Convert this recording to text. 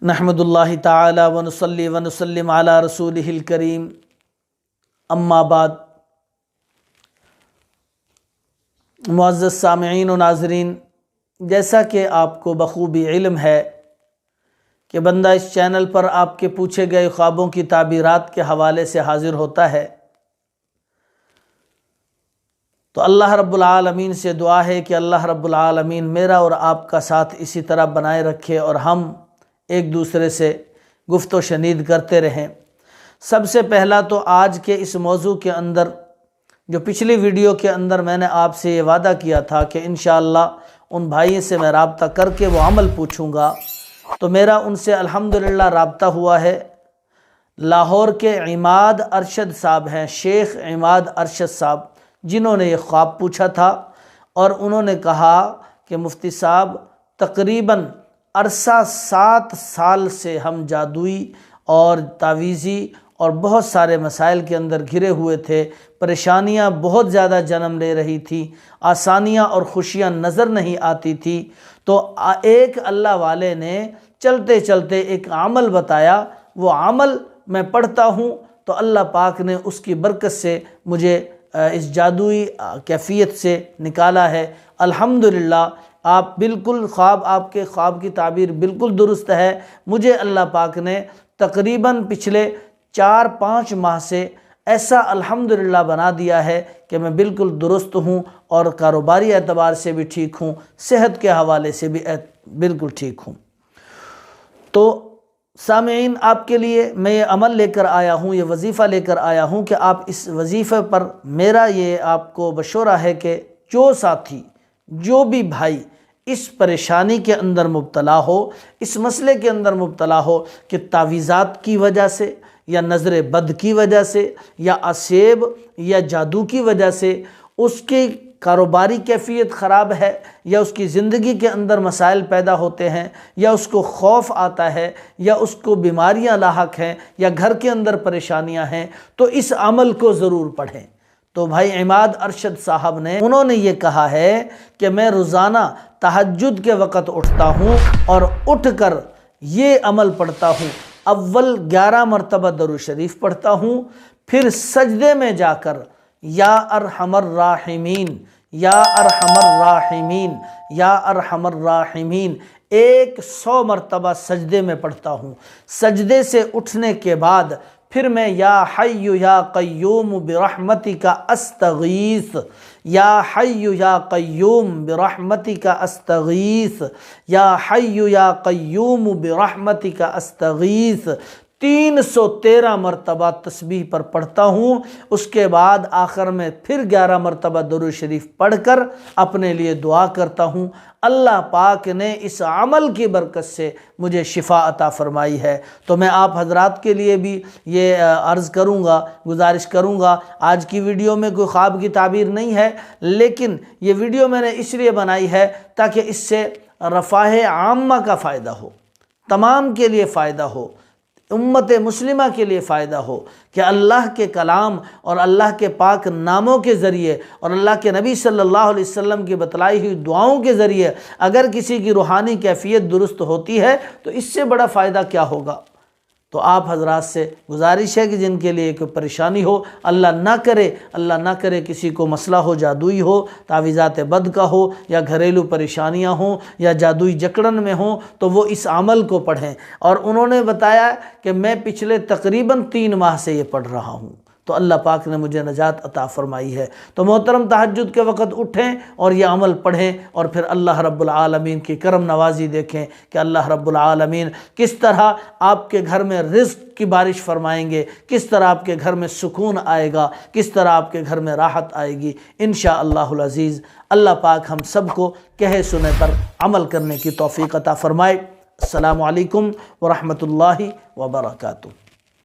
نحمد اللہ تعالی ونصلی ونسلم علی رسولہ الکریم، اما بعد۔ معزز سامعین و ناظرین، جیسا کہ آپ کو بخوبی علم ہے کہ بندہ اس چینل پر آپ کے پوچھے گئے خوابوں کی تعبیرات کے حوالے سے حاضر ہوتا ہے، تو اللہ رب العالمین سے دعا ہے کہ اللہ رب العالمین میرا اور آپ کا ساتھ اسی طرح بنائے رکھے اور ہم ایک دوسرے سے گفت و شنید کرتے رہیں۔ سب سے پہلا تو آج کے اس موضوع کے اندر، جو پچھلی ویڈیو کے اندر میں نے آپ سے یہ وعدہ کیا تھا کہ انشاءاللہ ان بھائی سے میں رابطہ کر کے وہ عمل پوچھوں گا، تو میرا ان سے الحمدللہ رابطہ ہوا ہے۔ لاہور کے عماد ارشد صاحب ہیں، شیخ عماد ارشد صاحب، جنہوں نے یہ خواب پوچھا تھا، اور انہوں نے کہا کہ مفتی صاحب تقریباً عرصہ 7 سال سے ہم جادوئی اور تعویذی اور بہت سارے مسائل کے اندر گھرے ہوئے تھے، پریشانیاں بہت زیادہ جنم لے رہی تھی، آسانیاں اور خوشیاں نظر نہیں آتی تھی، تو ایک اللہ والے نے چلتے چلتے ایک عمل بتایا۔ وہ عمل میں پڑھتا ہوں تو اللہ پاک نے اس کی برکت سے مجھے اس جادوئی کیفیت سے نکالا ہے۔ الحمدللہ آپ بالکل آپ کے خواب کی تعبیر بالکل درست ہے۔ مجھے اللہ پاک نے تقریباً پچھلے 4-5 ماہ سے ایسا الحمدللہ بنا دیا ہے کہ میں بالکل درست ہوں، اور کاروباری اعتبار سے بھی ٹھیک ہوں، صحت کے حوالے سے بھی بالکل ٹھیک ہوں۔ تو سامعین، آپ کے لیے میں یہ عمل لے کر آیا ہوں، یہ وظیفہ لے کر آیا ہوں کہ آپ اس وظیفے پر میرا یہ آپ کو مشورہ ہے کہ جو ساتھی، جو بھی بھائی اس پریشانی کے اندر مبتلا ہو، اس مسئلے کے اندر مبتلا ہو کہ تعویذات کی وجہ سے یا نظر بد کی وجہ سے یا اسیب یا جادو کی وجہ سے اس کی کاروباری کیفیت خراب ہے، یا اس کی زندگی کے اندر مسائل پیدا ہوتے ہیں، یا اس کو خوف آتا ہے، یا اس کو بیماریاں لاحق ہیں، یا گھر کے اندر پریشانیاں ہیں، تو اس عمل کو ضرور پڑھیں۔ تو بھائی عماد ارشد صاحب انہوں نے یہ کہا ہے کہ میں روزانہ تہجد کے وقت اٹھتا ہوں اور اٹھ کر یہ عمل پڑھتا ہوں۔ اول 11 مرتبہ درود شریف پڑھتا ہوں، پھر سجدے میں جا کر یا ارحم الراحمین، یا ارحم الراحمین، یا ارحم الراحمین 100 مرتبہ سجدے میں پڑھتا ہوں۔ سجدے سے اٹھنے کے بعد پھر میں یا حی یا قیوم برحمتک استغیث، یا حی یا قیوم برحمتک استغیث، یا حی یا قیوم برحمتک استغیث 313 مرتبہ تسبیح پر پڑھتا ہوں۔ اس کے بعد آخر میں پھر 11 مرتبہ درود شریف پڑھ کر اپنے لیے دعا کرتا ہوں۔ اللہ پاک نے اس عمل کی برکت سے مجھے شفا عطا فرمائی ہے۔ تو میں آپ حضرات کے لیے بھی یہ عرض کروں گا، گزارش کروں گا۔ آج کی ویڈیو میں کوئی خواب کی تعبیر نہیں ہے، لیکن یہ ویڈیو میں نے اس لیے بنائی ہے تاکہ اس سے رفاہ عامہ کا فائدہ ہو، تمام کے لیے فائدہ ہو، امت مسلمہ کے لیے فائدہ ہو، کہ اللہ کے کلام اور اللہ کے پاک ناموں کے ذریعے اور اللہ کے نبی صلی اللہ علیہ وسلم کی بتلائی ہوئی دعاؤں کے ذریعے اگر کسی کی روحانی کیفیت درست ہوتی ہے تو اس سے بڑا فائدہ کیا ہوگا۔ تو آپ حضرات سے گزارش ہے کہ جن کے لیے کوئی پریشانی ہو، اللہ نہ کرے کسی کو مسئلہ ہو، جادوئی ہو، تعویذات بد کا ہو، یا گھریلو پریشانیاں ہوں، یا جادوئی جکڑن میں ہوں، تو وہ اس عمل کو پڑھیں۔ اور انہوں نے بتایا کہ میں پچھلے تقریباً 3 ماہ سے یہ پڑھ رہا ہوں، تو اللہ پاک نے مجھے نجات عطا فرمائی ہے۔ تو محترم، تہجد کے وقت اٹھیں اور یہ عمل پڑھیں، اور پھر اللہ رب العالمین کی کرم نوازی دیکھیں کہ اللہ رب العالمین کس طرح آپ کے گھر میں رزق کی بارش فرمائیں گے، کس طرح آپ کے گھر میں سکون آئے گا، کس طرح آپ کے گھر میں راحت آئے گی انشاءاللہ العزیز۔ اللہ پاک ہم سب کو کہے سنے پر عمل کرنے کی توفیق عطا فرمائے۔ السلام علیکم ورحمۃ اللہ وبرکاتہ۔